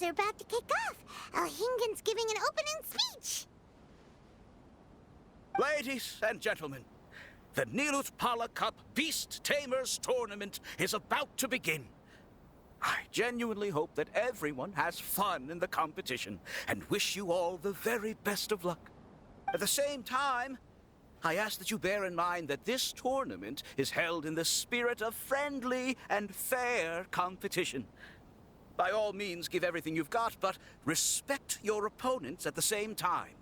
are about to kick off. Alhingen's giving an opening speech. Ladies and gentlemen, the Nilut Pala Cup Beast Tamers Tournament is about to begin. I genuinely hope that everyone has fun in the competition and wish you all the very best of luck. At the same time, I ask that you bear in mind that this tournament is held in the spirit of friendly and fair competition. By all means, give everything you've got, but respect your opponents at the same time.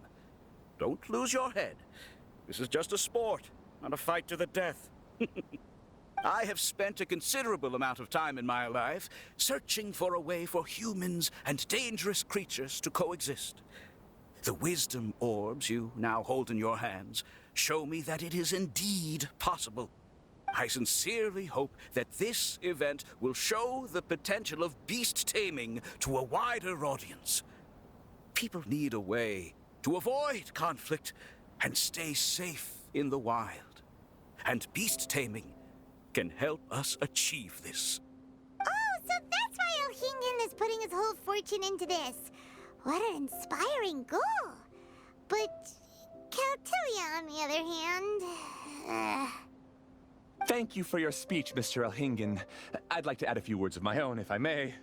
Don't lose your head. This is just a sport, not a fight to the death. I have spent a considerable amount of time in my life searching for a way for humans and dangerous creatures to coexist. The wisdom orbs you now hold in your hands show me that it is indeed possible. I sincerely hope that this event will show the potential of beast taming to a wider audience. People need a way to avoid conflict and stay safe in the wild. And beast taming can help us achieve this. Oh, so that's why Alhingen is putting his whole fortune into this. What an inspiring goal. But Caltilia, on the other hand... Thank you for your speech, Mr. Alhingen. I'd like to add a few words of my own, if I may.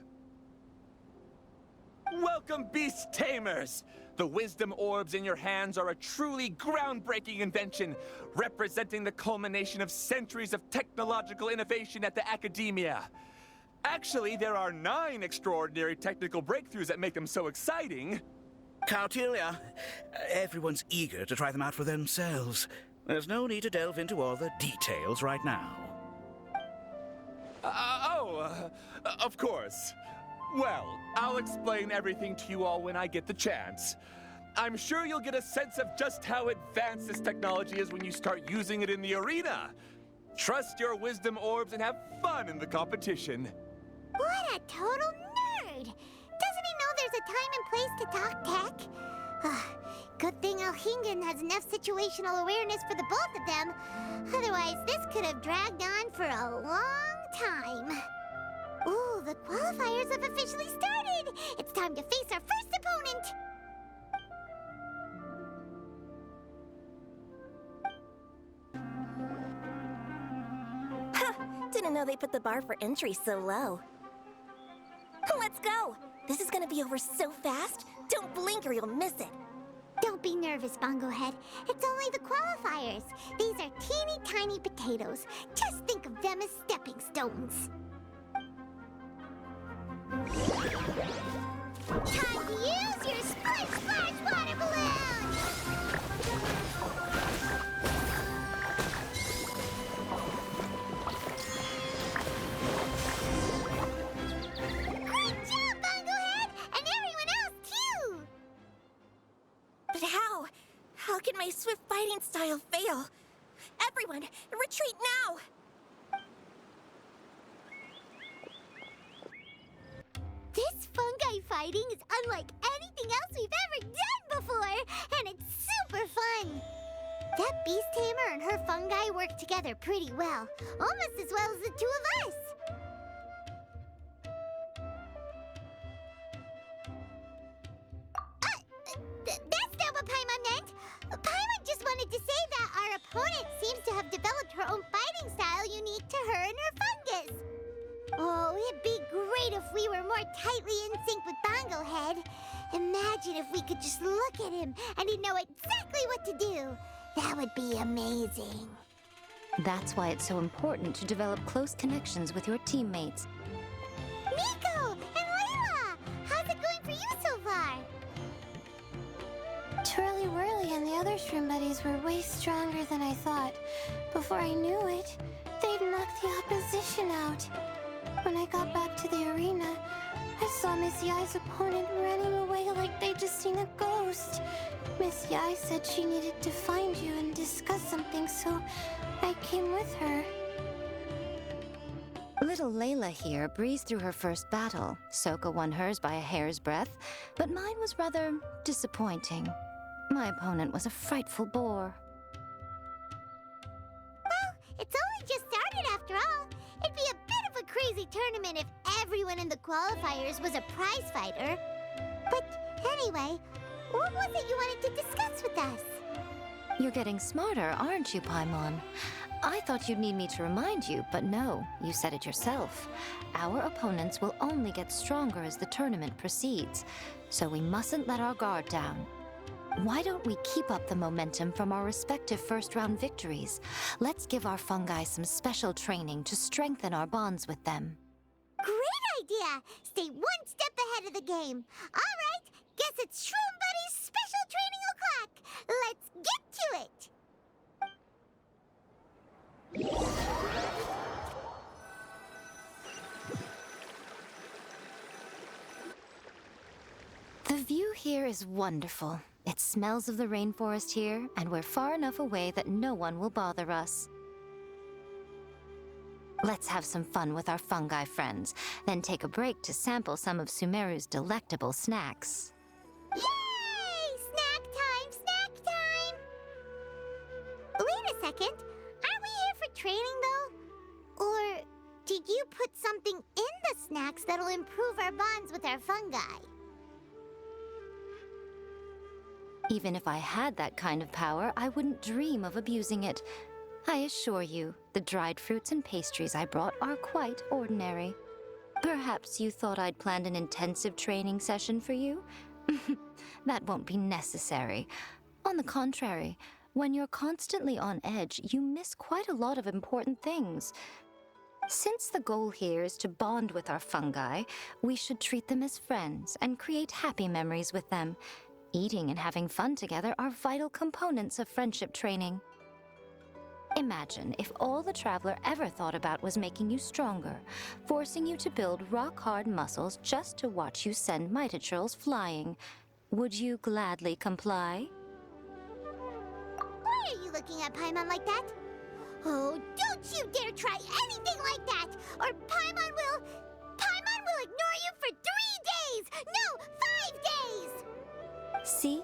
Welcome, Beast Tamers! The wisdom orbs in your hands are a truly groundbreaking invention, representing the culmination of centuries of technological innovation at the academia. Actually, there are 9 extraordinary technical breakthroughs that make them so exciting. Caltilia, everyone's eager to try them out for themselves. There's no need to delve into all the details right now. Of course. Well, I'll explain everything to you all when I get the chance. I'm sure you'll get a sense of just how advanced this technology is when you start using it in the arena. Trust your wisdom orbs and have fun in the competition. What a total nerd! Doesn't he know there's a time and place to talk tech? Good thing Alhingen has enough situational awareness for the both of them. Otherwise, this could have dragged on for a long time. Ooh, the qualifiers have officially started! It's time to face our first opponent! Didn't know they put the bar for entry so low. Let's go! This is gonna be over so fast. Don't blink or you'll miss it. Don't be nervous, Bongo Head. It's only the qualifiers. These are teeny tiny potatoes. Just think of them as stepping stones. Time to use your splash splash water balloon! Great job, Bongo Head! And everyone else, too! But how? How can my swift fighting style fail? Everyone, retreat now! This fungi fighting is unlike anything else we've ever done before, and it's super fun. That beast tamer and her fungi work together pretty well, almost as well as the two of us. That's not what Paimon meant. Paimon just wanted to say that our opponent seems to have developed her own fighting style unique to her and her fungus. Oh, it'd be great if we were more tightly in sync with Bongo Head. Imagine if we could just look at him and he'd know exactly what to do. That would be amazing. That's why it's so important to develop close connections with your teammates. Miko and Layla! How's it going for you so far? Twirly Whirly and the other shroom buddies were way stronger than I thought. Before I knew it, they'd knocked the opposition out. When I got back to the arena, I saw Miss Yai's opponent running away like they'd just seen a ghost. Miss Yai said she needed to find you and discuss something, so I came with her. Little Layla here breezed through her first battle. Soka won hers by a hair's breadth, but mine was rather disappointing. My opponent was a frightful bore. Well, it's only just started after all. It'd be a bit of a crazy tournament if everyone in the qualifiers was a prize fighter. But anyway, what was it you wanted to discuss with us? You're getting smarter, aren't you, Paimon? I thought you'd need me to remind you, but no, you said it yourself. Our opponents will only get stronger as the tournament proceeds, so we mustn't let our guard down. Why don't we keep up the momentum from our respective first-round victories? Let's give our fungi some special training to strengthen our bonds with them. Great idea! Stay one step ahead of the game. All right, guess it's Shroom Buddy's special training o'clock. Let's get to it! The view here is wonderful. It smells of the rainforest here, and we're far enough away that no one will bother us. Let's have some fun with our fungi friends, then take a break to sample some of Sumeru's delectable snacks. Yay! Snack time! Snack time! Wait a second. Aren't we here for training, though? Or did you put something in the snacks that'll improve our bonds with our fungi? Even if I had that kind of power, I wouldn't dream of abusing it. I assure you, the dried fruits and pastries I brought are quite ordinary. Perhaps you thought I'd planned an intensive training session for you? That won't be necessary. On the contrary, when you're constantly on edge, you miss quite a lot of important things. Since the goal here is to bond with our fungi, we should treat them as friends and create happy memories with them. Eating and having fun together are vital components of friendship training. Imagine if all the Traveler ever thought about was making you stronger, forcing you to build rock-hard muscles just to watch you send Mitatrils flying. Would you gladly comply? Why are you looking at Paimon like that? Oh, don't you dare try anything like that, or Paimon will ignore you for 3 days! No, 5 days! See?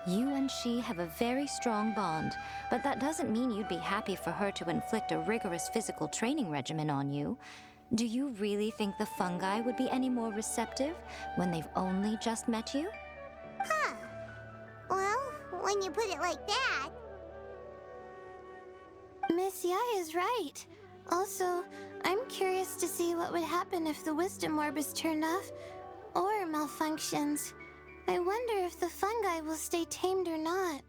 You and she have a very strong bond, but that doesn't mean you'd be happy for her to inflict a rigorous physical training regimen on you. Do you really think the fungi would be any more receptive when they've only just met you? Huh. Well, when you put it like that... Miss Yai is right. Also, I'm curious to see what would happen if the wisdom orb is turned off or malfunctions. I wonder if the fungi will stay tamed or not.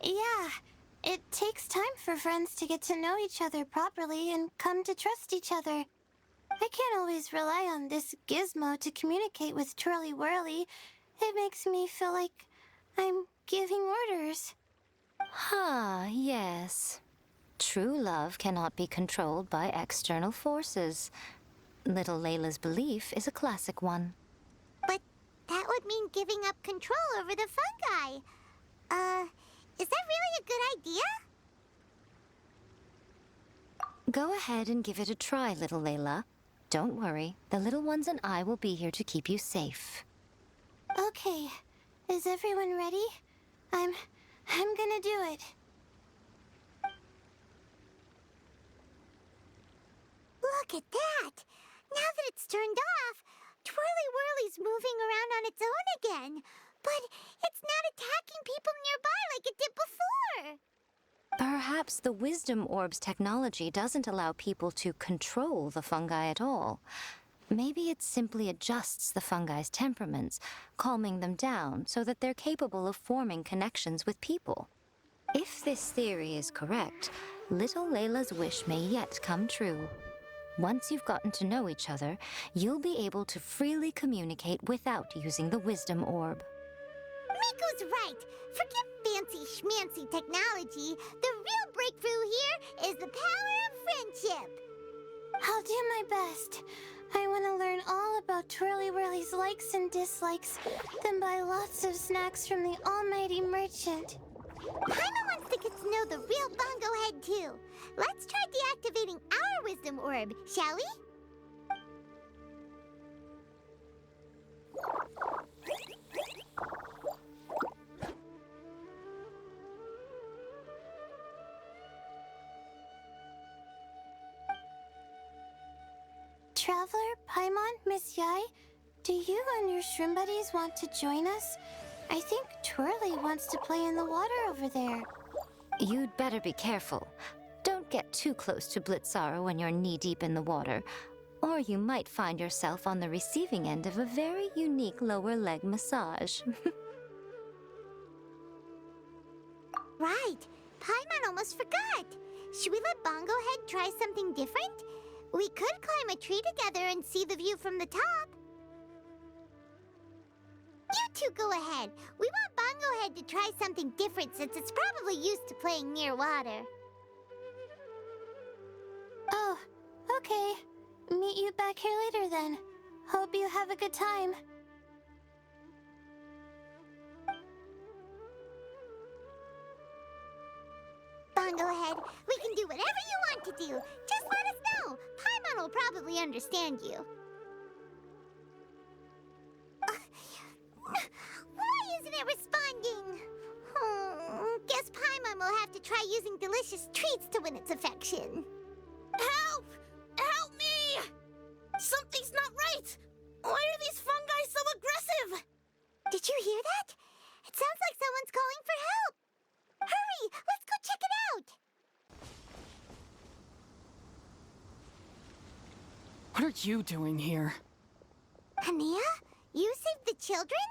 Yeah, it takes time for friends to get to know each other properly and come to trust each other. I can't always rely on this gizmo to communicate with Twirly Whirly. It makes me feel like I'm giving orders. Yes. True love cannot be controlled by external forces. Little Layla's belief is a classic one. But that would mean giving up control over the fungi. Is that really a good idea? Go ahead and give it a try, little Layla. Don't worry, the little ones and I will be here to keep you safe. Okay, is everyone ready? I'm gonna do it. Look at that! Now that it's turned off, Twirly Whirly's moving around on its own again. But it's not attacking people nearby like it did before. Perhaps the Wisdom Orb's technology doesn't allow people to control the fungi at all. Maybe it simply adjusts the fungi's temperaments, calming them down so that they're capable of forming connections with people. If this theory is correct, little Layla's wish may yet come true. Once you've gotten to know each other, you'll be able to freely communicate without using the Wisdom Orb. Miko's right. Forget fancy schmancy technology. The real breakthrough here is the power of friendship. I'll do my best. I want to learn all about Twirly Whirly's likes and dislikes, then buy lots of snacks from the almighty merchant. Paimon wants to get to know the real Bongo Head, too. Let's try deactivating our Wisdom Orb, shall we? Traveler, Paimon, Miss Yai, do you and your shrimp buddies want to join us? I think Twirly wants to play in the water over there. You'd better be careful. Don't get too close to Blitzara when you're knee-deep in the water, or you might find yourself on the receiving end of a very unique lower leg massage. Right. Paimon almost forgot. Should we let Bongo Head try something different? We could climb a tree together and see the view from the top. You two go ahead. We want Bongo Head to try something different since it's probably used to playing near water. Oh, okay. Meet you back here later then. Hope you have a good time. Bongo Head, we can do whatever you want to do. Just let us know. Paimon will probably understand you. Why isn't it responding? Guess Paimon will have to try using delicious treats to win its affection. Help! Help me! Something's not right! Why are these fungi so aggressive? Did you hear that? It sounds like someone's calling for help. Hurry, let's go check it out. What are you doing here? Hania, you saved the children?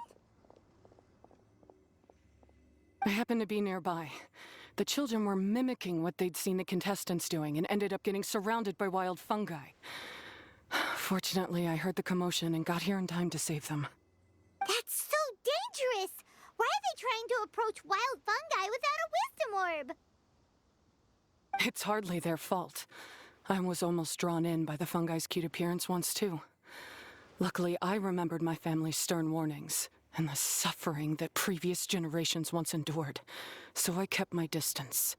I happened to be nearby. The children were mimicking what they'd seen the contestants doing and ended up getting surrounded by wild fungi. Fortunately, I heard the commotion and got here in time to save them. That's so dangerous. Why are they trying to approach wild fungi without a wisdom orb? It's hardly their fault. I was almost drawn in by the fungi's cute appearance once, too. Luckily, I remembered my family's stern warnings and the suffering that previous generations once endured, so I kept my distance.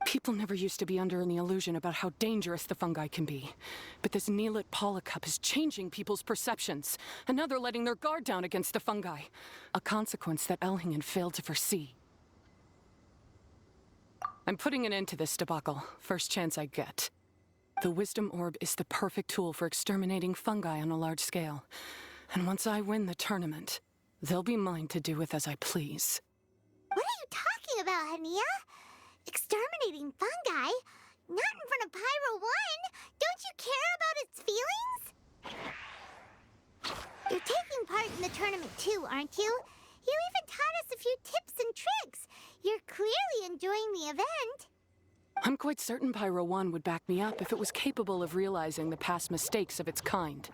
People never used to be under any illusion about how dangerous the fungi can be, but this Neelit polycup is changing people's perceptions, and now they're letting their guard down against the fungi, a consequence that Elhingen failed to foresee. I'm putting an end to this debacle, first chance I get. The Wisdom Orb is the perfect tool for exterminating fungi on a large scale, and once I win the tournament, they'll be mine to do with as I please. What are you talking about, Hania? Exterminating fungi? Not in front of Pyro 1! Don't you care about its feelings? You're taking part in the tournament too, aren't you? You even taught us a few tips and tricks. You're clearly enjoying the event. I'm quite certain Pyro 1 would back me up if it was capable of realizing the past mistakes of its kind.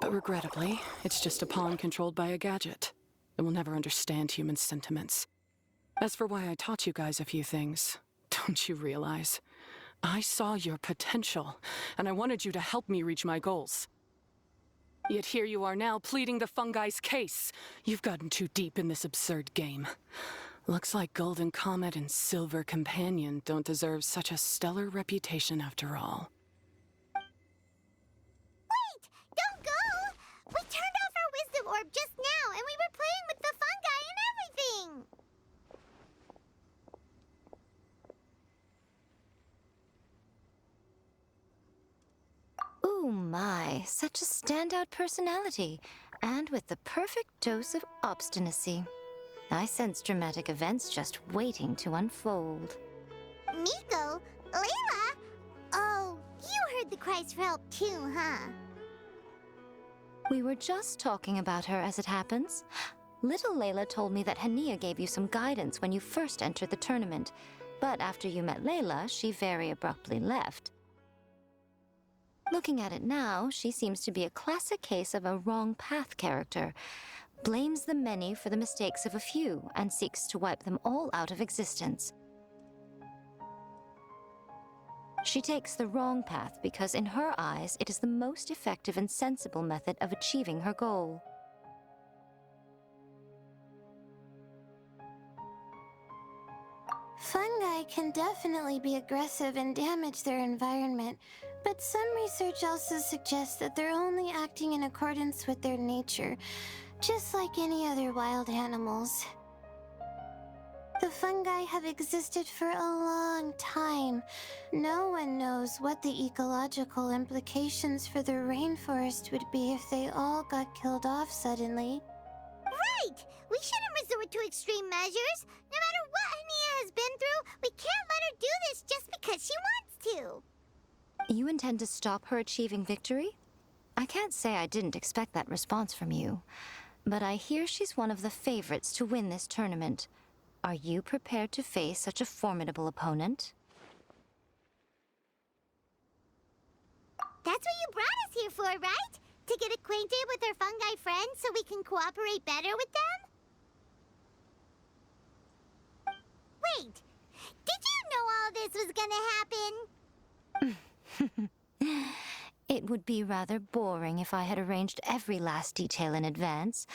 But regrettably, it's just a pawn controlled by a gadget. It will never understand human sentiments. As for why I taught you guys a few things, don't you realize? I saw your potential, and I wanted you to help me reach my goals. Yet here you are now pleading the fungi's case. You've gotten too deep in this absurd game. Looks like Golden Comet and Silver Companion don't deserve such a stellar reputation after all. Wait! Don't go! We turned off our wisdom orb just now, and we were playing with the fungi and everything! Ooh my, such a standout personality, and with the perfect dose of obstinacy. I sense dramatic events just waiting to unfold. Miko? Layla? Oh, you heard the cries for help too, huh? We were just talking about her as it happens. Little Layla told me that Hania gave you some guidance when you first entered the tournament, but after you met Layla, she very abruptly left. Looking at it now, she seems to be a classic case of a wrong path character. Blames the many for the mistakes of a few and seeks to wipe them all out of existence. She takes the wrong path because in her eyes it is the most effective and sensible method of achieving her goal. Fungi can definitely be aggressive and damage their environment, but some research also suggests that they're only acting in accordance with their nature, just like any other wild animals. The fungi have existed for a long time. No one knows what the ecological implications for the rainforest would be if they all got killed off suddenly. Right! We shouldn't resort to extreme measures. No matter what Hania has been through, we can't let her do this just because she wants to. You intend to stop her achieving victory? I can't say I didn't expect that response from you, but I hear she's one of the favorites to win this tournament. Are you prepared to face such a formidable opponent? That's what you brought us here for, right? To get acquainted with our fungi friends so we can cooperate better with them? Wait, did you know all this was gonna happen? It would be rather boring if I had arranged every last detail in advance.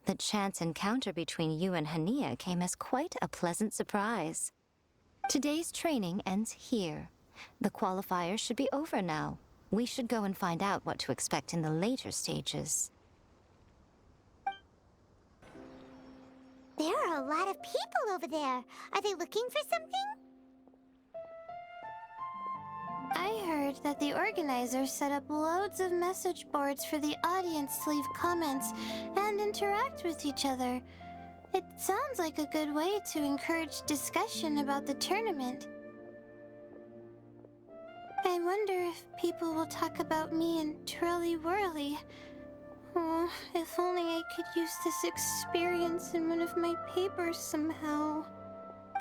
The chance encounter between you and Hania came as quite a pleasant surprise. Today's training ends here. The qualifiers should be over now. We should go and find out what to expect in the later stages. There are a lot of people over there. Are they looking for something? I heard that the organizers set up loads of message boards for the audience to leave comments and interact with each other. It sounds like a good way to encourage discussion about the tournament. I wonder if people will talk about me and Twirly Whirly. Oh, if only I could use this experience in one of my papers somehow.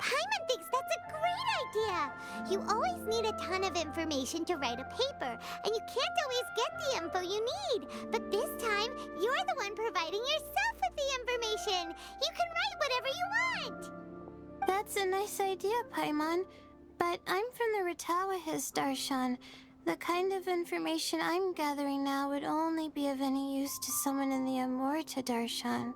Paimon thinks that's a great idea. You always need a ton of information to write a paper, and you can't always get the info you need. But this time, you're the one providing yourself with the information. You can write whatever you want. That's a nice idea, Paimon. But I'm from the Ratawahiz, Darshan. The kind of information I'm gathering now would only be of any use to someone in the Amorta, Darshan.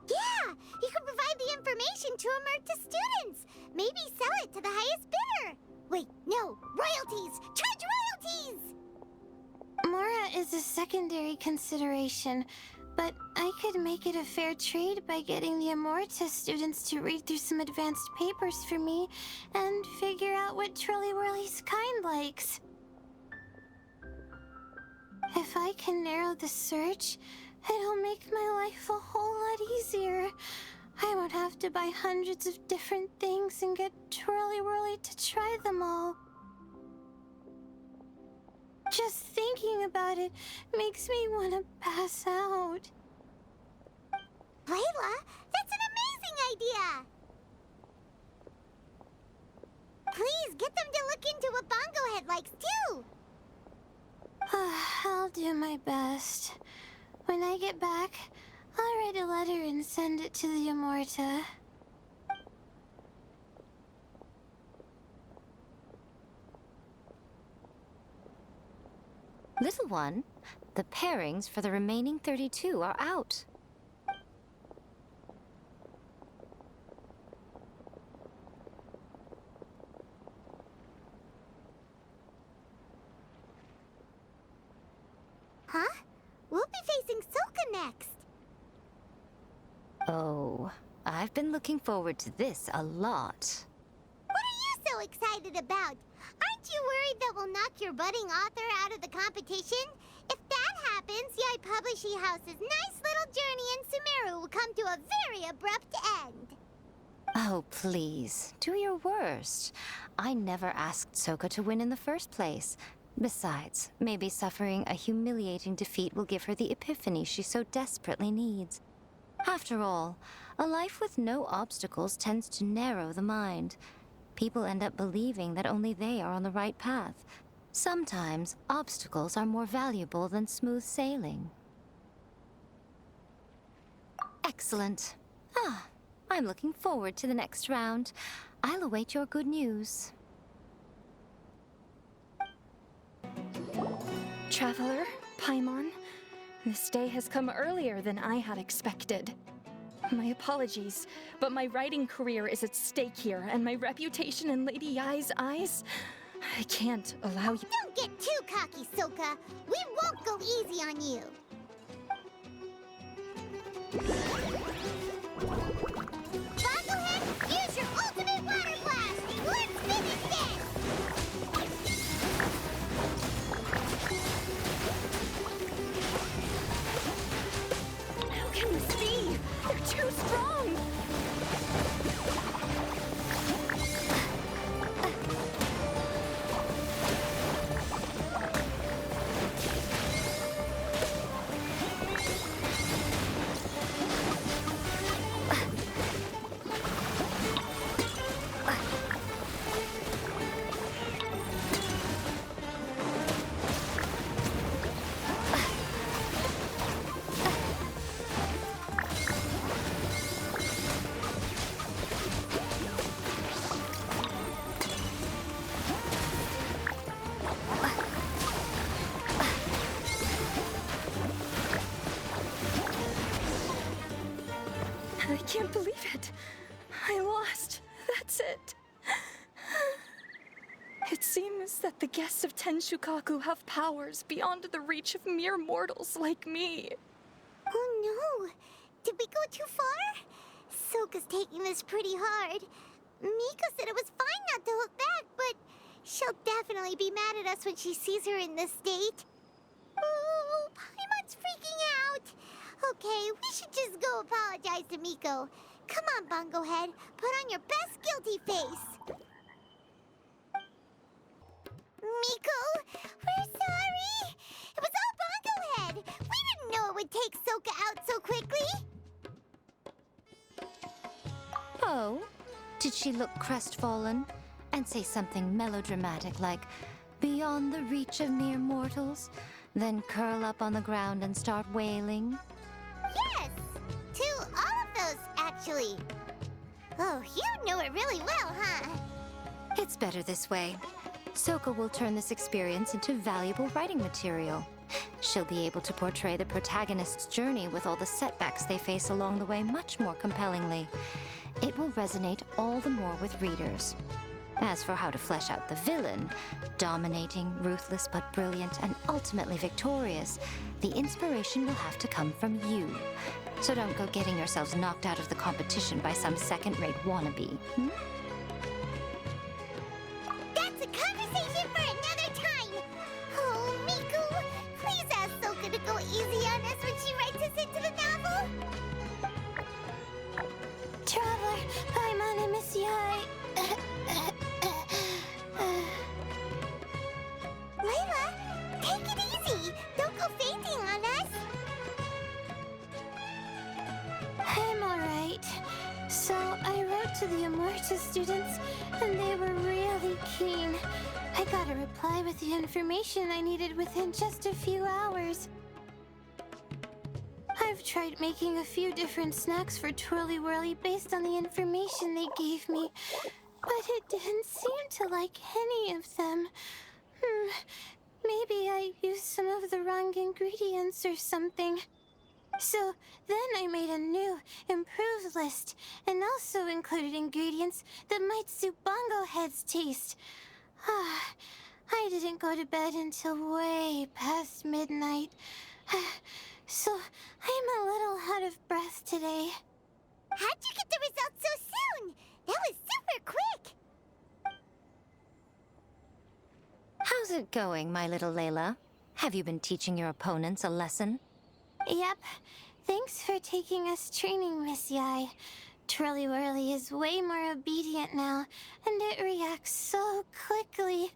Yeah, you can provide the information to Amorta students. Maybe sell it to the highest bidder. Wait, no, royalties! Charge royalties! Mora is a secondary consideration, but I could make it a fair trade by getting the Amorta students to read through some advanced papers for me and figure out what Twirly Whirly's kind likes. If I can narrow the search, it'll make my life a whole lot easier. I won't have to buy hundreds of different things and get Twirly Whirly to try them all. Just thinking about it makes me want to pass out. Layla, that's an amazing idea! Please, get them to look into what Bongo Head likes, too! I'll do my best. When I get back, I'll write a letter and send it to the Amorta. Little one, the pairings for the remaining 32 are out. Huh? We'll be facing Soka next. Oh, I've been looking forward to this a lot. What are you so excited about? Aren't you worried that we'll knock your budding author out of the competition? If that happens, Yai Publishing House's nice little journey in Sumeru will come to a very abrupt end. Oh, please, do your worst. I never asked Soka to win in the first place. Besides, maybe suffering a humiliating defeat will give her the epiphany she so desperately needs. After all, a life with no obstacles tends to narrow the mind. People end up believing that only they are on the right path. Sometimes, obstacles are more valuable than smooth sailing. Excellent. I'm looking forward to the next round. I'll await your good news. Traveler, Paimon, this day has come earlier than I had expected. My apologies, but my writing career is at stake here, and my reputation in Lady Yai's eyes, I can't allow you— Don't get too cocky, Soka. We won't go easy on you. wrong? I can't believe it. I lost. That's it. It seems that the guests of Tenshukaku have powers beyond the reach of mere mortals like me. Oh no! Did we go too far? Soka's taking this pretty hard. Miko said it was fine not to look back, but she'll definitely be mad at us when she sees her in this state. Oh, Paimon's freaking out! Okay, we should just go apologize to Miko. Come on, Bungo Head. Put on your best guilty face. Miko, we're sorry. It was all Bungo Head. We didn't know it would take Soka out so quickly. Oh? Did she look crestfallen and say something melodramatic like, beyond the reach of mere mortals, then curl up on the ground and start wailing? Yes, to all of those, actually. Oh, you know it really well, huh? It's better this way. Soka will turn this experience into valuable writing material. She'll be able to portray the protagonist's journey with all the setbacks they face along the way much more compellingly. It will resonate all the more with readers. As for how to flesh out the villain, dominating, ruthless but brilliant, and ultimately victorious, the inspiration will have to come from you. So don't go getting yourselves knocked out of the competition by some second-rate wannabe. That's a conversation for another time. Oh, Miku, please ask Soka to go easy on us when she writes us into the novel. Traveler, Paimon, I miss you. Layla, take it easy. Don't go fainting on us. I'm alright. So I wrote to the Amorta students, and they were really keen. I got a reply with the information I needed within just a few hours. I've tried making a few different snacks for Twirly Whirly based on the information they gave me, but it didn't seem to like any of them. Maybe I used some of the wrong ingredients or something. So then I made a new, improved list, and also included ingredients that might suit Bongo Head's taste. I didn't go to bed until way past midnight, so I'm a little out of breath today. How'd you get the results so soon? That was super quick. How's it going, my little Layla? Have you been teaching your opponents a lesson? Yep. Thanks for taking us training, Miss Yai. Twirly Whirly is way more obedient now, and it reacts so quickly.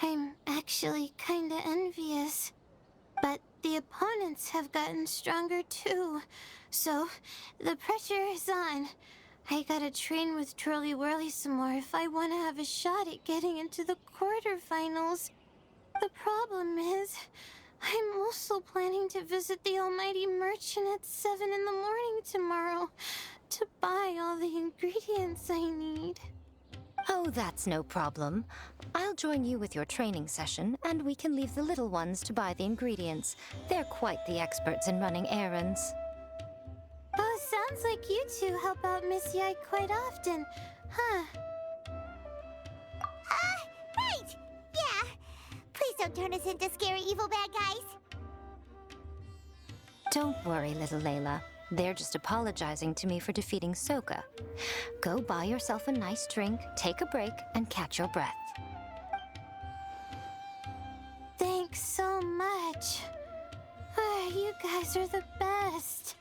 I'm actually kinda envious. But the opponents have gotten stronger too, so the pressure is on. I gotta train with Twirly Whirly some more if I want to have a shot at getting into the quarterfinals. The problem is, I'm also planning to visit the Almighty Merchant at 7 in the morning tomorrow to buy all the ingredients I need. Oh, that's no problem. I'll join you with your training session, and we can leave the little ones to buy the ingredients. They're quite the experts in running errands. Oh, sounds like you two help out Miss Yai quite often, huh? Right. Yeah. Please don't turn us into scary evil bad guys. Don't worry, little Layla. They're just apologizing to me for defeating Soka. Go buy yourself a nice drink, take a break, and catch your breath. Thanks so much. You guys are the best.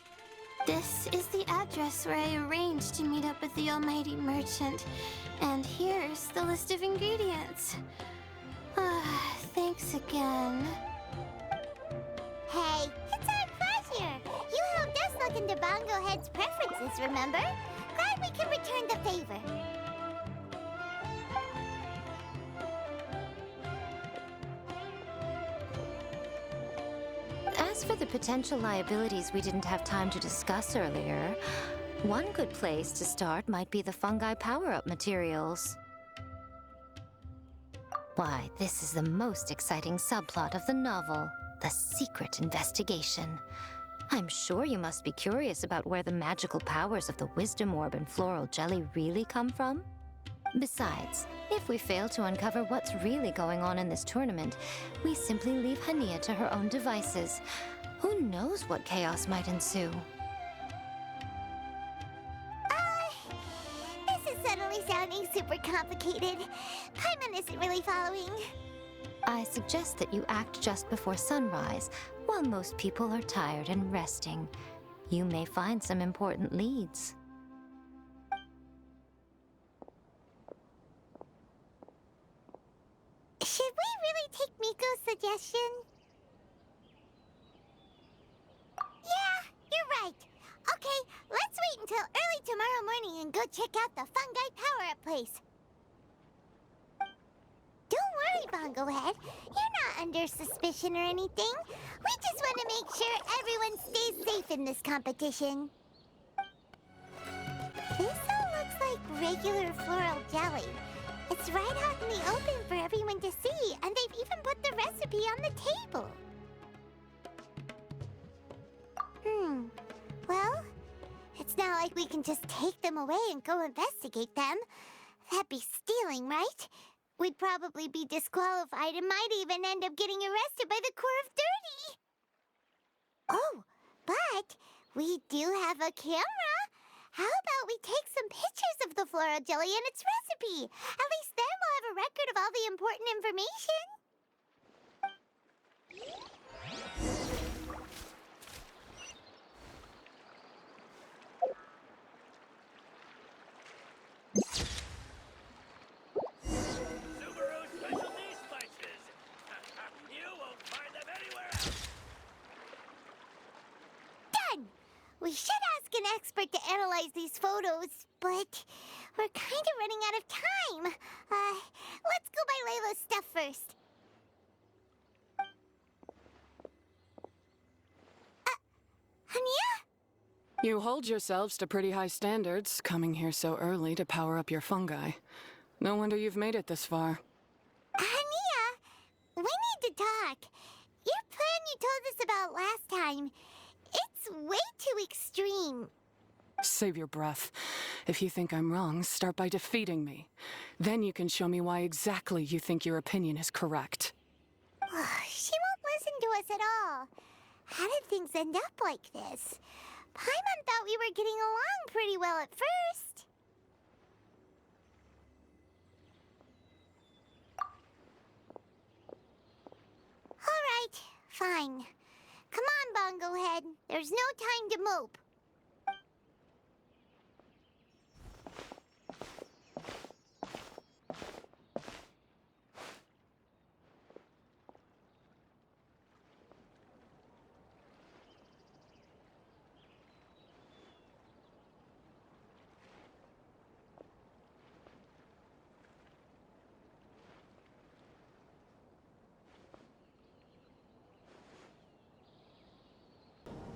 This is the address where I arranged to meet up with the almighty merchant. And here's the list of ingredients. Thanks again. Hey, it's our pleasure. You helped us look into Bongo Head's preferences, remember? Glad we can return the favor. As for the potential liabilities we didn't have time to discuss earlier, one good place to start might be the fungi power-up materials. Why, this is the most exciting subplot of the novel, the secret investigation. I'm sure you must be curious about where the magical powers of the Wisdom Orb and Floral Jelly really come from. Besides, if we fail to uncover what's really going on in this tournament, we simply leave Hania to her own devices. Who knows what chaos might ensue? This is suddenly sounding super complicated. Paimon isn't really following. I suggest that you act just before sunrise, while most people are tired and resting. You may find some important leads. Should we really take Miko's suggestion? Yeah, you're right. Okay, let's wait until early tomorrow morning and go check out the fungi power-up place. Don't worry, Bongo Head. You're not under suspicion or anything. We just want to make sure everyone stays safe in this competition. This all looks like regular floral jelly. It's right out in the open for everyone to see, and they've even put the recipe on the table. Well, it's not like we can just take them away and go investigate them. That'd be stealing, right? We'd probably be disqualified and might even end up getting arrested by the Corps of 30. Oh, but we do have a camera. How about we take some pictures of the floral jelly and its recipe? At least then we'll have a record of all the important information. Subaru specialty spices. You won't find them anywhere else. Done! We should ask an expert to analyze these photos, but we're kind of running out of time. Let's go buy Layla's stuff first. Hania? You hold yourselves to pretty high standards, coming here so early to power up your fungi. No wonder you've made it this far. Hania, we need to talk. Your plan you told us about last time, it's way too extreme. Save your breath. If you think I'm wrong, start by defeating me. Then you can show me why exactly you think your opinion is correct. She won't listen to us at all. How did things end up like this? Paimon thought we were getting along pretty well at first. All right, fine. Come on, Bongo Head. There's no time to mope.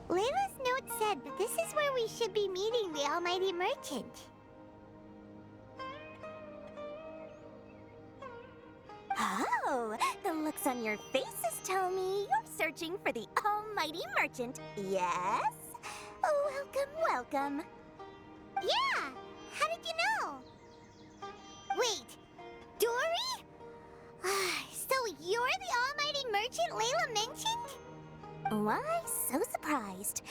Layla's note said that this is where we should be meeting the almighty merchant. Oh, the looks on your faces tell me you're searching for the almighty merchant, yes? Welcome, welcome. Yeah! How did you know? Wait, Dory? So you're the almighty merchant Layla mentioned? Why so surprised?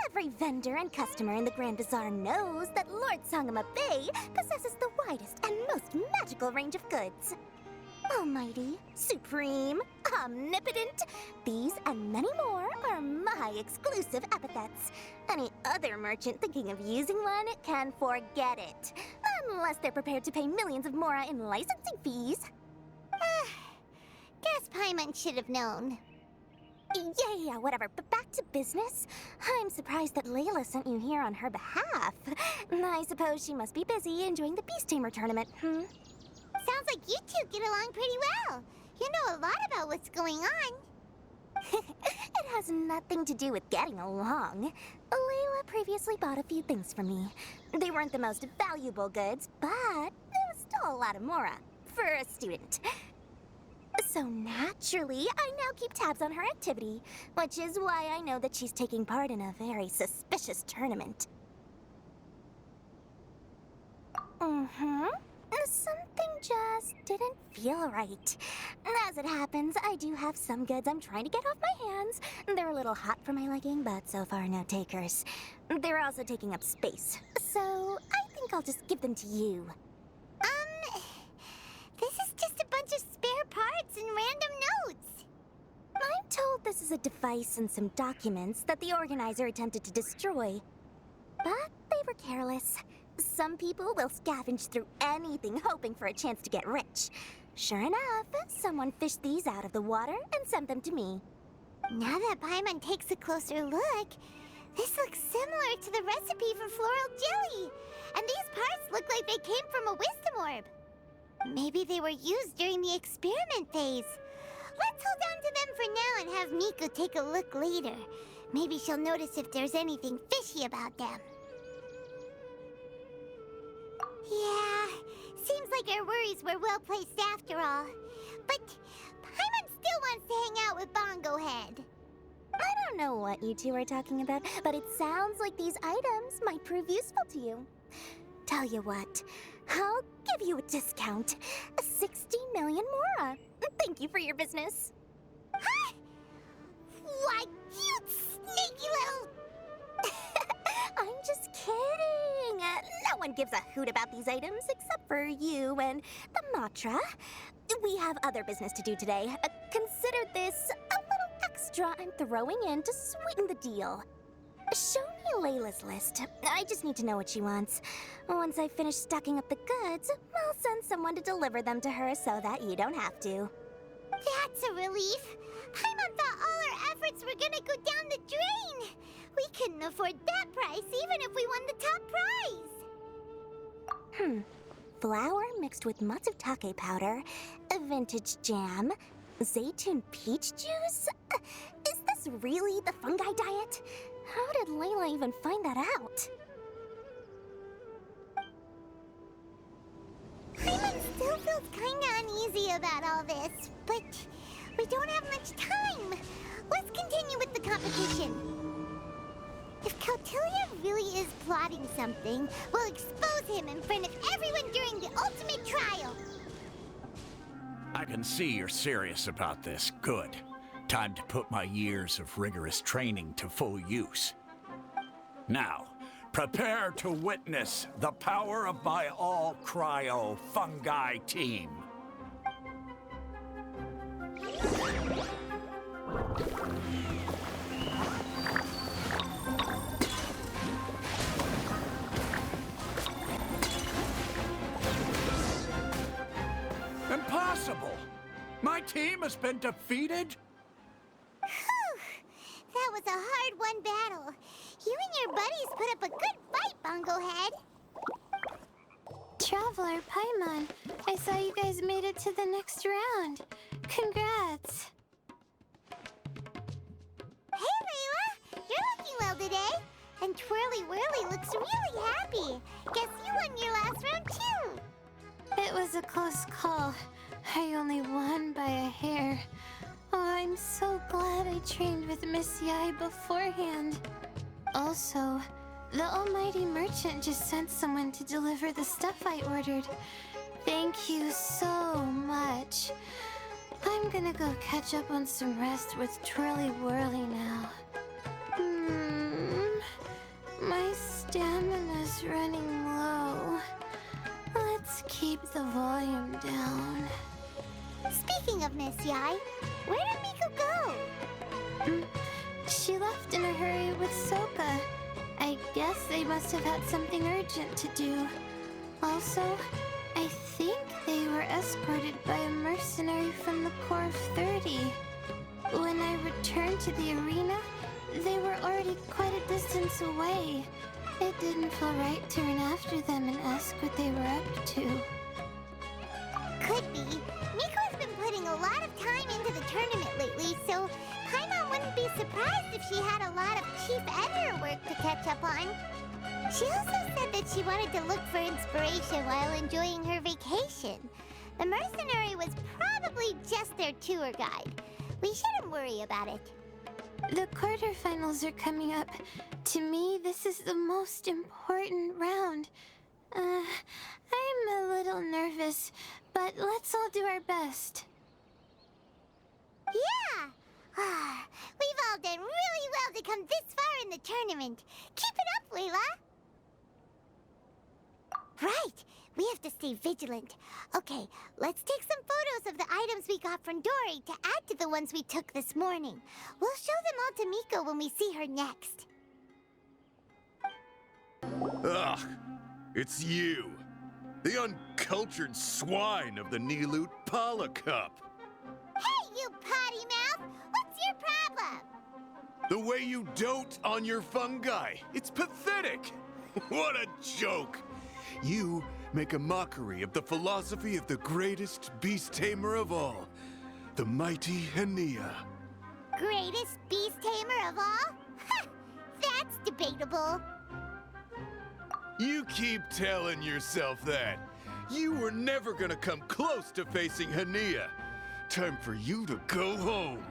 Every vendor and customer in the Grand Bazaar knows that Lord Sangama Bay possesses the widest and most magical range of goods. Almighty, supreme, omnipotent. omnipotent. These and many more are my exclusive epithets. Any other merchant thinking of using one can forget it. Unless they're prepared to pay millions of mora in licensing fees. Guess Paimon should have known. Yeah, whatever. But back to business. I'm surprised that Layla sent you here on her behalf. I suppose she must be busy enjoying the Beast Tamer tournament, Sounds like you two get along pretty well. You know a lot about what's going on. It has nothing to do with getting along. Layla previously bought a few things from me. They weren't the most valuable goods, but there was still a lot of mora for a student. So naturally, I now keep tabs on her activity, which is why I know that she's taking part in a very suspicious tournament. Something just didn't feel right. As it happens, I do have some goods I'm trying to get off my hands. They're a little hot for my liking, but so far no takers. They're also taking up space, so I think I'll just give them to you. This is just a bunch of spare parts and random notes. I'm told this is a device and some documents that the organizer attempted to destroy. But they were careless. Some people will scavenge through anything hoping for a chance to get rich. Sure enough, someone fished these out of the water and sent them to me. Now that Paimon takes a closer look, this looks similar to the recipe for floral jelly. And these parts look like they came from a wisdom orb. Maybe they were used during the experiment phase. Let's hold on to them for now and have Miko take a look later. Maybe she'll notice if there's anything fishy about them. Yeah, seems like our worries were well placed after all. But Paimon still wants to hang out with Bongo Head. I don't know what you two are talking about, but it sounds like these items might prove useful to you. Tell you what, I'll give you a discount. 60 million mora. Thank you for your business. Huh? Why, you sneaky little... I'm just kidding. No one gives a hoot about these items except for you and the Matra. We have other business to do today. Consider this a little extra I'm throwing in to sweeten the deal. Show me Layla's list. I just need to know what she wants. Once I finish stacking up the goods, I'll send someone to deliver them to her so that you don't have to. That's a relief. Paimon thought all our efforts were gonna go down the drain. We couldn't afford that price even if we won the top prize. Flour mixed with matsutake powder, a vintage jam, zaytun peach juice? Is this really the fungi diet? How did Layla even find that out? Paimon still feels kinda uneasy about all this, but we don't have much time. Let's continue with the competition. If Kautilya really is plotting something, we'll expose him in front of everyone during the ultimate trial. I can see you're serious about this. Good. Time to put my years of rigorous training to full use. Now, prepare to witness the power of my all-cryo fungi team. Impossible! My team has been defeated? Whew! That was a hard-won battle. You and your buddies put up a good fight, Bongo Head. Traveler, Paimon, I saw you guys made it to the next round. Congrats. Hey, Layla! You're looking well today. And Twirly Whirly looks really happy. Guess you won your last round, too. It was a close call. I only won by a hair. Oh, I'm so glad I trained with Miss Yai beforehand. Also, the almighty merchant just sent someone to deliver the stuff I ordered. Thank you so much. I'm gonna go catch up on some rest with Twirly Whirly now. My stamina's running low. Let's keep the volume down. Speaking of Miss Yai, where did Miko guess they must have had something urgent to do. Also, I think they were escorted by a mercenary from the Corps of 30. When I returned to the arena, they were already quite a distance away. It didn't feel right to run after them and ask what they were up to. Could be. Miko's been putting a lot of time into the tournament lately, so Paimon wouldn't be surprised if she had a lot of chief editor work to catch up on. She also said that she wanted to look for inspiration while enjoying her vacation. The mercenary was probably just their tour guide. We shouldn't worry about it. The quarterfinals are coming up. To me, this is the most important round. I'm a little nervous, but let's all do our best. Yeah! We've all done really well to come this far in the tournament. Keep it up, Layla! Right! We have to stay vigilant. Okay, let's take some photos of the items we got from Dory to add to the ones we took this morning. We'll show them all to Miko when we see her next. Ugh, it's you. The uncultured swine of the Nilut Pala Cup. Hey, you potty mouth! What's your problem? The way you dote on your fungi. It's pathetic. What a joke. You make a mockery of the philosophy of the greatest beast tamer of all, the mighty Hania. Greatest beast tamer of all? Ha! That's debatable. You keep telling yourself that. You were never gonna come close to facing Hania. Time for you to go home.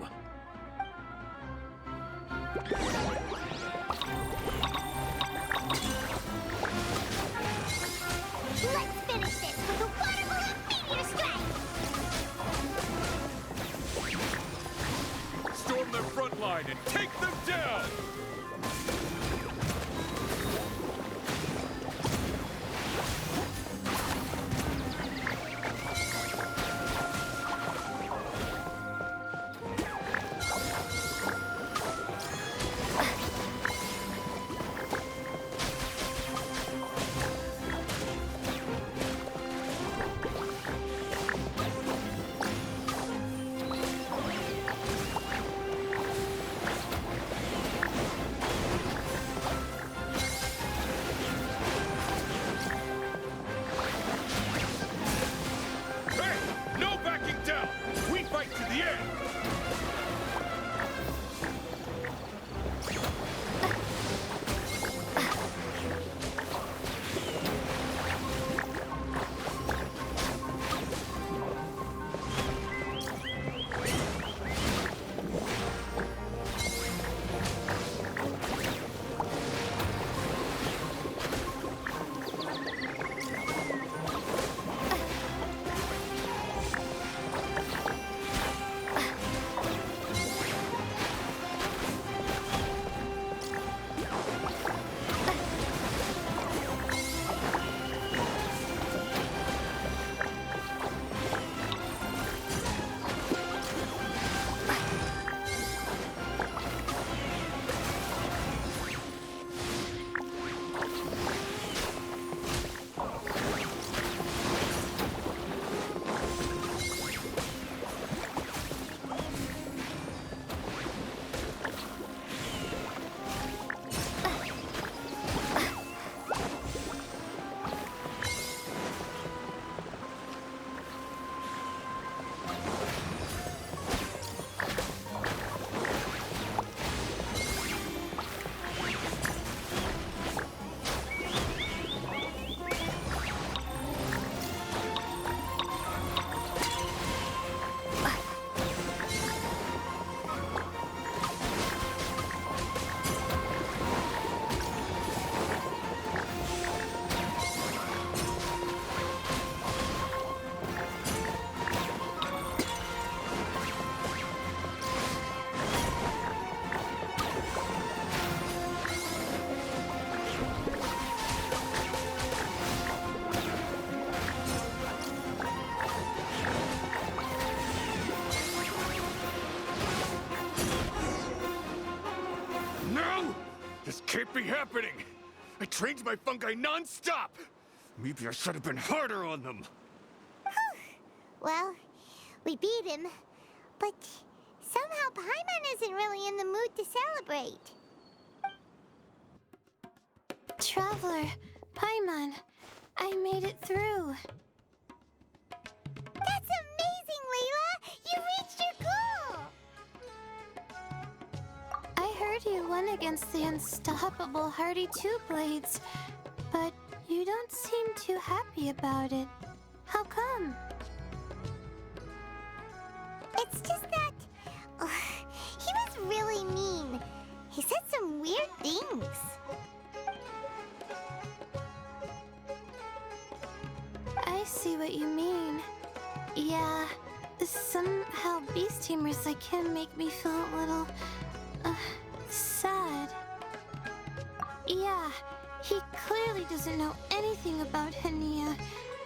Let's finish this with a water balloon meteor strike! Storm their front line and take them down! Can't be happening! I trained my fungi non-stop! Maybe I should have been harder on them. Well, we beat him, but somehow Paimon isn't really in the mood to celebrate. Traveler, Paimon, I made it through. That's amazing, Layla! You reached your goal! I heard you won against the unstoppable Hardy Two-Blades, but you don't seem too happy about it. How come? It's just that... he was really mean. He said some weird things. I see what you mean. Yeah, somehow beast tamers like him make me feel a little... sad. Yeah, he clearly doesn't know anything about Hania.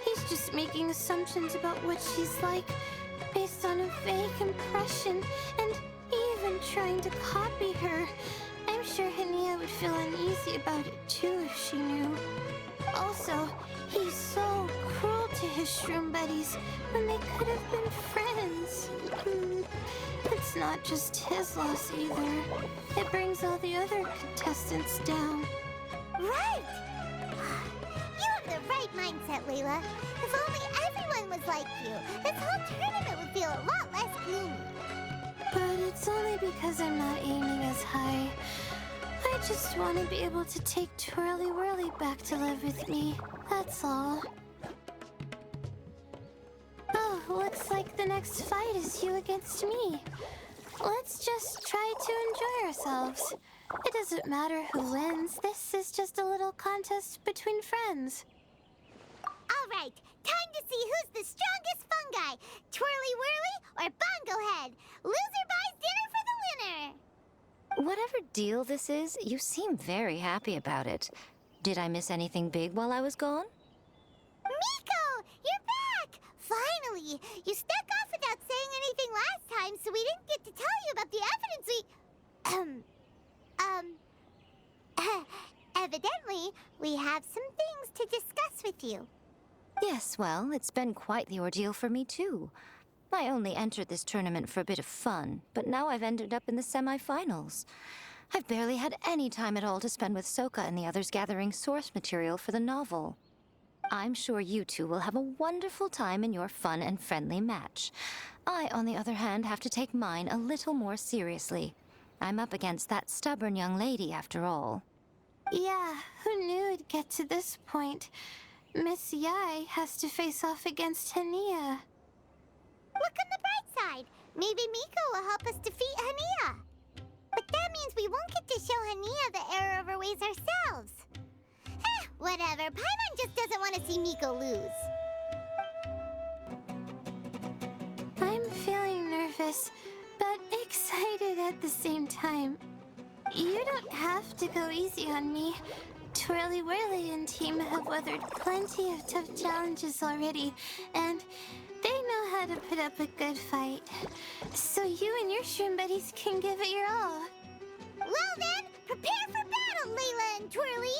He's just making assumptions about what she's like, based on a vague impression, and even trying to copy her. I'm sure Hania would feel uneasy about it too if she knew. Also, he's so cruel to his shroom buddies when they could have been friends. It's not just his loss either. It brings all the other contestants down. Right! You have the right mindset, Layla. If only everyone was like you, this whole tournament would feel a lot less gloomy. But it's only because I'm not aiming as high. I just want to be able to take Twirly Whirly back to live with me. That's all. Oh, looks like the next fight is you against me. Let's just try to enjoy ourselves. It doesn't matter who wins. This is just a little contest between friends. All right, time to see who's the strongest fungi, Twirly Whirly or Bongo Head. Loser buys dinner for the winner. Whatever deal this is, you seem very happy about it. Did I miss anything big while I was gone? Miko, you're back! Finally! You snuck off without saying anything last time, so we didn't get to tell you about the evidence evidently, we have some things to discuss with you. Yes, well, it's been quite the ordeal for me, too. I only entered this tournament for a bit of fun, but now I've ended up in the semi-finals. I've barely had any time at all to spend with Soka and the others gathering source material for the novel. I'm sure you two will have a wonderful time in your fun and friendly match. I, on the other hand, have to take mine a little more seriously. I'm up against that stubborn young lady, after all. Yeah, who knew it'd get to this point? Miss Yai has to face off against Hania. Look on the bright side. Maybe Miko will help us defeat Hania. But that means we won't get to show Hania the error of our ways ourselves. Whatever. Paimon just doesn't want to see Miko lose. I'm feeling nervous, but excited at the same time. You don't have to go easy on me. Twirly Whirly and team have weathered plenty of tough challenges already, and they know how to put up a good fight. So you and your shroom buddies can give it your all. Well then, prepare for battle, Layla and Twirly!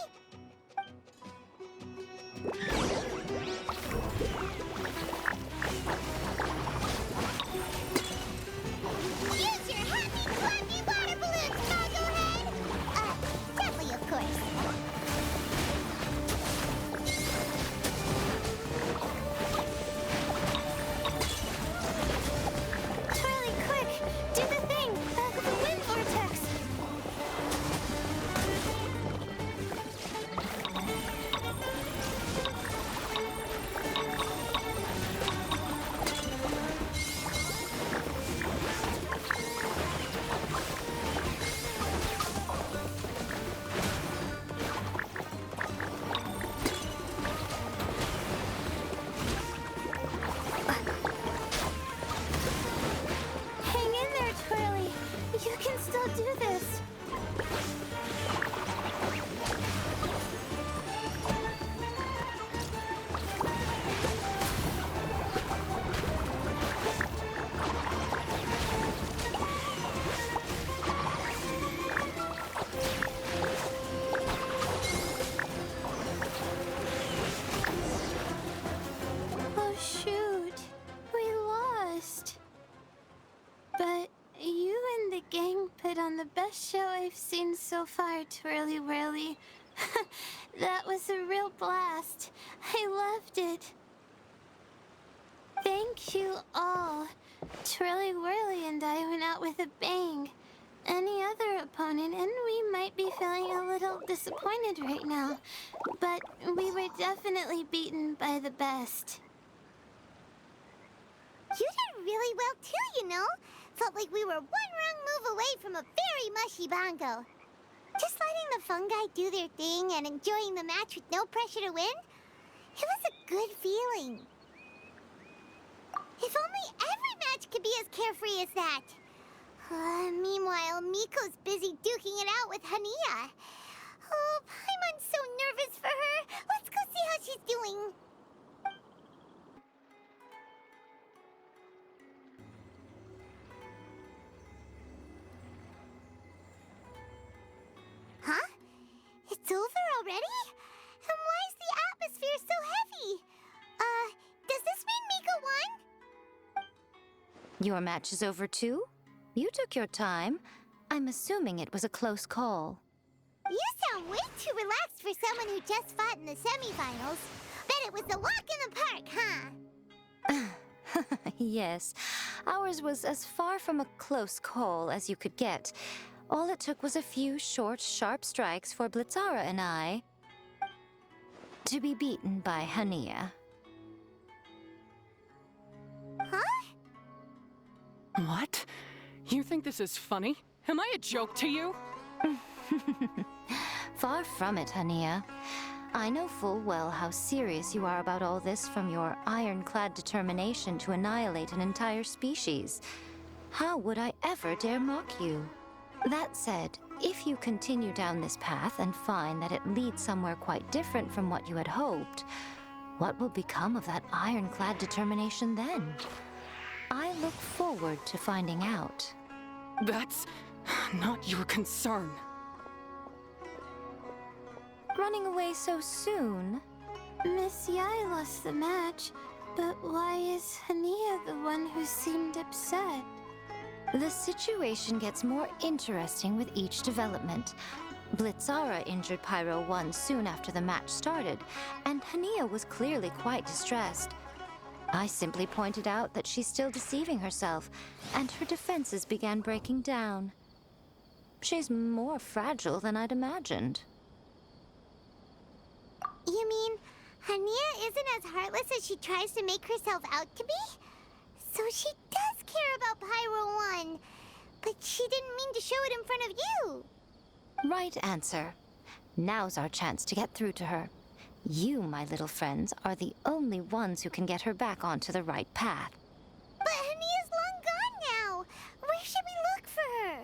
Use your happy, clappy water balloons, Bongo Head! Gently, of course. Twirly, quick! Do the thing! The wind vortex! been the best show I've seen so far, Twirly Whirly. That was a real blast. I loved it. Thank you all. Twirly Whirly and I went out with a bang. Any other opponent, and we might be feeling a little disappointed right now, but we were definitely beaten by the best. You did really well too, you know. Felt like we were one wrong move away from a very mushy bongo. Just letting the fungi do their thing and enjoying the match with no pressure to win, it was a good feeling. If only every match could be as carefree as that. Meanwhile, Miko's busy duking it out with Hania. Oh, Paimon's so nervous for her. Let's go see how she's doing. Huh? It's over already? And why is the atmosphere so heavy? Does this mean Miko won? Your match is over too? You took your time. I'm assuming it was a close call. You sound way too relaxed for someone who just fought in the semifinals. Bet it was a walk in the park, huh? Yes, ours was as far from a close call as you could get. All it took was a few short, sharp strikes for Blitzara and I to be beaten by Hania. Huh? What? You think this is funny? Am I a joke to you? Far from it, Hania. I know full well how serious you are about all this from your ironclad determination to annihilate an entire species. How would I ever dare mock you? That said, if you continue down this path and find that it leads somewhere quite different from what you had hoped, what will become of that ironclad determination then? I look forward to finding out. That's not your concern. Running away so soon? Miss Yai lost the match, but why is Hania the one who seemed upset? The situation gets more interesting with each development. Blitzara injured Pyro 1 soon after the match started, and Hania was clearly quite distressed. I simply pointed out that she's still deceiving herself, and her defenses began breaking down. She's more fragile than I'd imagined. You mean Hania isn't as heartless as she tries to make herself out to be? So she does care about Pyro 1, but she didn't mean to show it in front of you. Right answer. Now's our chance to get through to her. You, my little friends, are the only ones who can get her back onto the right path. But Hania's long gone now. Where should we look for her?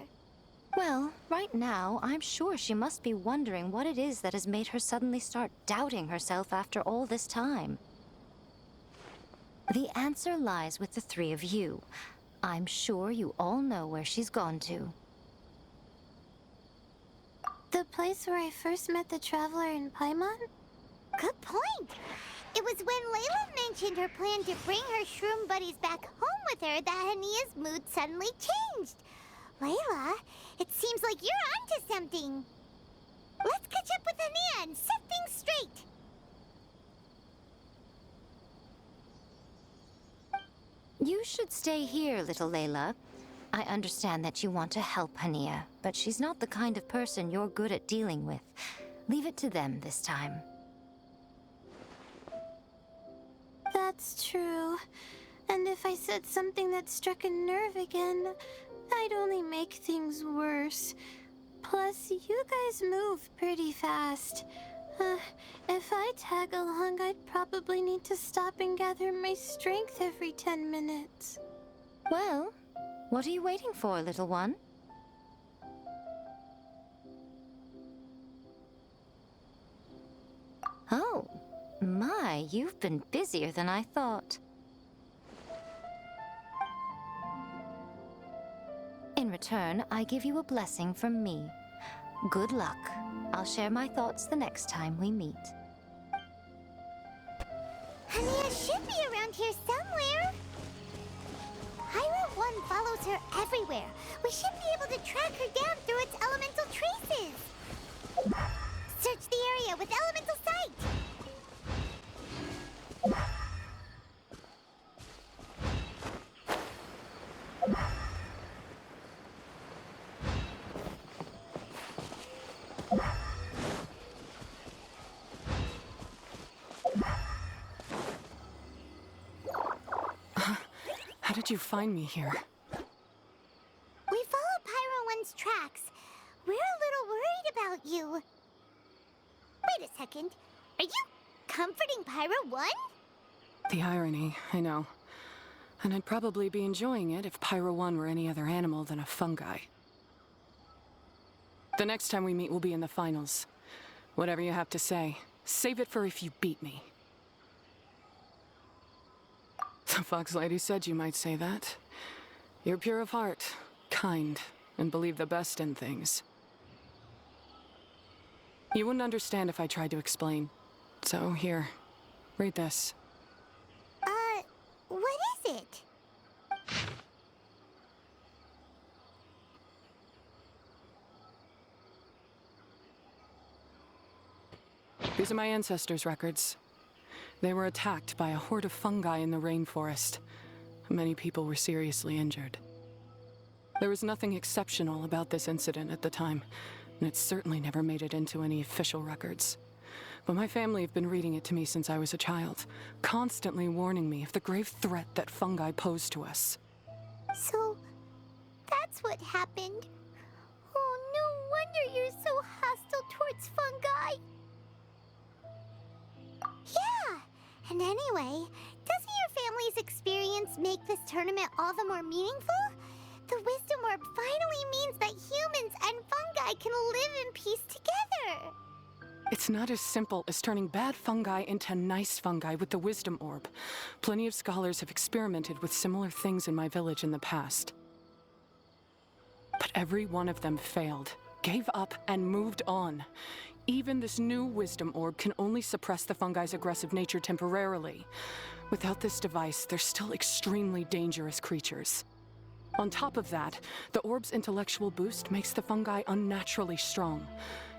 Well, right now, I'm sure she must be wondering what it is that has made her suddenly start doubting herself after all this time. The answer lies with the three of you. I'm sure you all know where she's gone to. The place where I first met the Traveler in Paimon? Good point. It was when Layla mentioned her plan to bring her shroom buddies back home with her that Hania's mood suddenly changed. Layla, it seems like you're onto something. Let's catch up with Hania and set things straight. You should stay here, little Layla. I understand that you want to help Hania, but she's not the kind of person you're good at dealing with. Leave it to them this time. That's true. And if I said something that struck a nerve again, I'd only make things worse. Plus, you guys move pretty fast. If I tag along, I'd probably need to stop and gather my strength every 10 minutes. Well, what are you waiting for, little one? Oh, my, you've been busier than I thought. In return, I give you a blessing from me. Good luck. I'll share my thoughts the next time we meet. Hania should be around here somewhere. Pyro 1 follows her everywhere. We should be able to track her down through its elemental traces. Search the area with elemental sight. How did you find me here? We followed Pyro 1's tracks. We're a little worried about you. Wait a second. Are you comforting Pyro 1? The irony, I know. And I'd probably be enjoying it if Pyro 1 were any other animal than a fungi. The next time we meet will be in the finals. Whatever you have to say, save it for if you beat me. The Fox Lady said you might say that. You're pure of heart, kind, and believe the best in things. You wouldn't understand if I tried to explain. So here, read this. What is it? These are my ancestors' records. They were attacked by a horde of fungi in the rainforest. Many people were seriously injured. There was nothing exceptional about this incident at the time, and it certainly never made it into any official records. But my family have been reading it to me since I was a child, constantly warning me of the grave threat that fungi pose to us. So, that's what happened. Oh, no wonder you're so hostile towards fungi. Yeah, and anyway, doesn't your family's experience make this tournament all the more meaningful? The Wisdom Orb finally means that humans and fungi can live in peace together. It's not as simple as turning bad fungi into nice fungi with the Wisdom Orb. Plenty of scholars have experimented with similar things in my village in the past. But every one of them failed, gave up, and moved on. Even this new Wisdom Orb can only suppress the fungi's aggressive nature temporarily. Without this device, they're still extremely dangerous creatures. On top of that, the orb's intellectual boost makes the fungi unnaturally strong.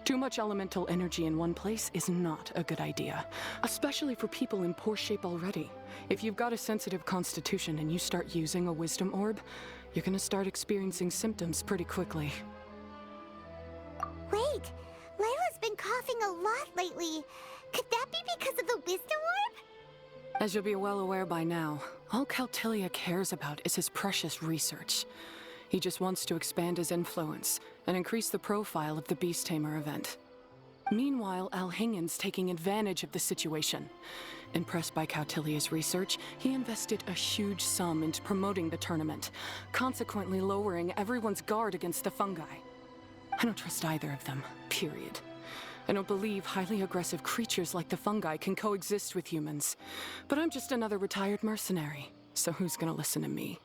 Too much elemental energy in one place is not a good idea, especially for people in poor shape already. If you've got a sensitive constitution and you start using a Wisdom Orb, you're gonna start experiencing symptoms pretty quickly. Wait, Layla's been coughing a lot lately. Could that be because of the Wisdom Orb? As you'll be well aware by now, all Caltilia cares about is his precious research. He just wants to expand his influence and increase the profile of the Beast Tamer event. Meanwhile, Alhingen's taking advantage of the situation. Impressed by Cautilia's research, he invested a huge sum into promoting the tournament, consequently lowering everyone's guard against the fungi. I don't trust either of them, period. I don't believe highly aggressive creatures like the fungi can coexist with humans. But I'm just another retired mercenary, so who's gonna listen to me?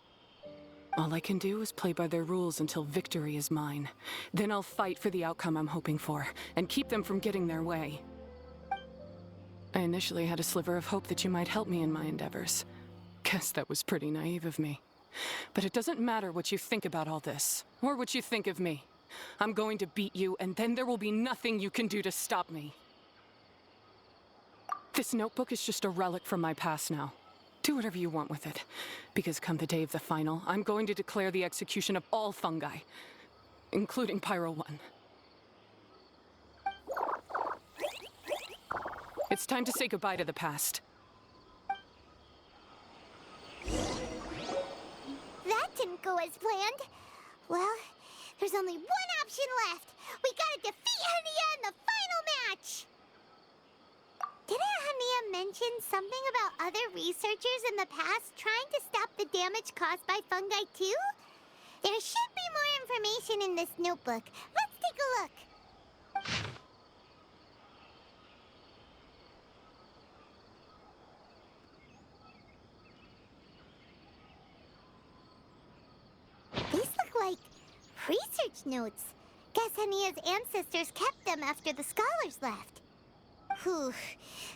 All I can do is play by their rules until victory is mine. Then I'll fight for the outcome I'm hoping for, and keep them from getting their way. I initially had a sliver of hope that you might help me in my endeavors. Guess that was pretty naive of me. But it doesn't matter what you think about all this, or what you think of me. I'm going to beat you, and then there will be nothing you can do to stop me. This notebook is just a relic from my past now. Do whatever you want with it, because come the day of the final, I'm going to declare the execution of all fungi, including Pyro 1. It's time to say goodbye to the past. That didn't go as planned. Well, there's only one option left. We gotta defeat Hania in the final match! Didn't Hania mention something about other researchers in the past trying to stop the damage caused by fungi too? There should be more information in this notebook. Let's take a look. These look like research notes. Guess Hania's ancestors kept them after the scholars left. Whew.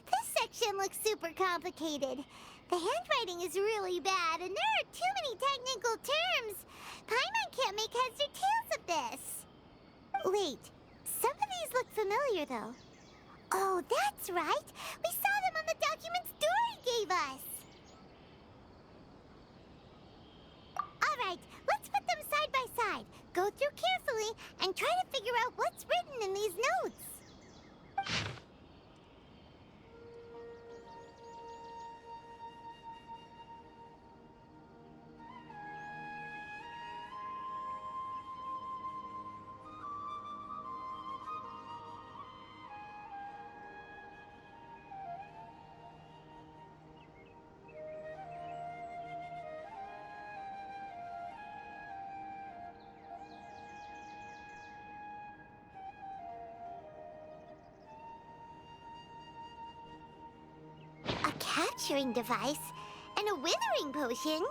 This section looks super complicated. The handwriting is really bad, and there are too many technical terms. Paimon can't make heads or tails of this. Wait, some of these look familiar, though. Oh, that's right. We saw them on the documents Dory gave us. All right, let's put them side by side. Go through carefully and try to figure out what's written in these notes. A capturing device and a withering potion.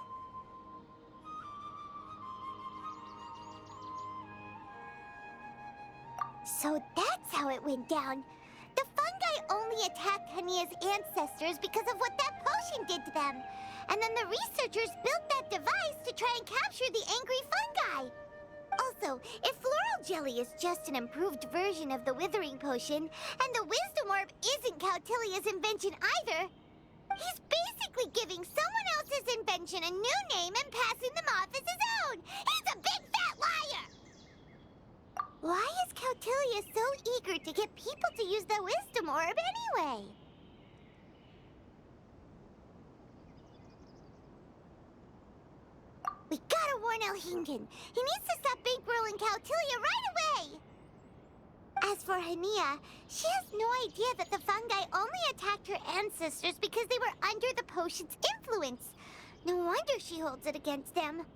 So that's how it went down. The fungi only attacked Hania's ancestors because of what that potion did to them. And then the researchers built that device to try and capture the angry fungi. Also, if floral jelly is just an improved version of the withering potion, and the wisdom orb isn't Cautilia's invention either, he's basically giving someone else's invention a new name and passing them off as his own. He's a big fat liar! Why is Cautilia so eager to get people to use the wisdom orb anyway? We gotta warn Elhingen. He needs to stop bankrolling Cautilia right away! As for Hania, she has no idea that the fungi only attacked her ancestors because they were under the potion's influence. No wonder she holds it against them.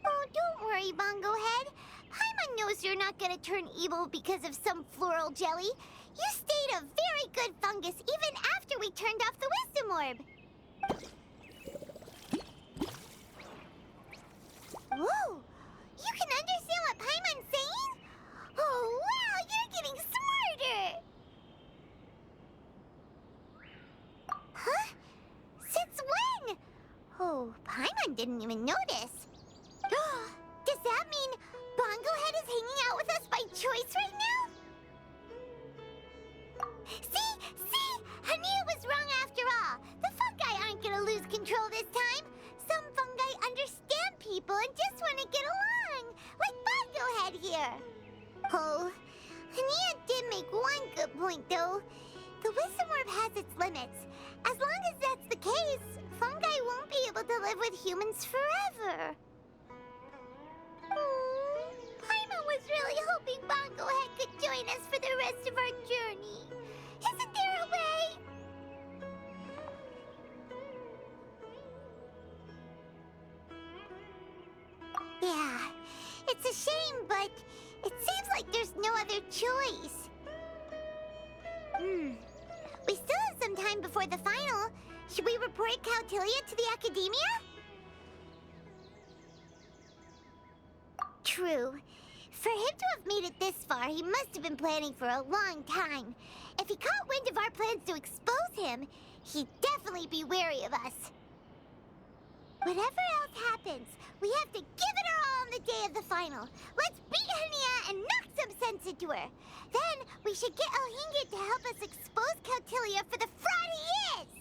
Oh, don't worry, Bongo Head. Paimon knows you're not gonna turn evil because of some floral jelly. You stayed a very good fungus even after we turned off the wisdom orb. Whoa! You can understand what Paimon's saying? Oh, wow! You're getting smarter! Huh? Since when? Oh, Paimon didn't even notice. Does that mean Bongo Head is hanging out with us by choice right now? See? Hania was wrong after all. The fungi aren't gonna lose control this time. Some fungi understand people and just want to get along, like Bongo Head here. Oh, Hania did make one good point, though. The wisdom orb has its limits. As long as that's the case, fungi won't be able to live with humans forever. Paimon was really hoping Bongo Head could join us for the rest of our journey. Isn't there a way? Yeah, it's a shame, but it seems like there's no other choice. We still have some time before the final. Should we report Cautilia to the Academia? True. For him to have made it this far, he must have been planning for a long time. If he caught wind of our plans to expose him, he'd definitely be wary of us. Whatever else happens, we have to give it our all on the day of the final. Let's beat Hania and knock some sense into her. Then we should get Elhingen to help us expose Cautilia for the fraud he is!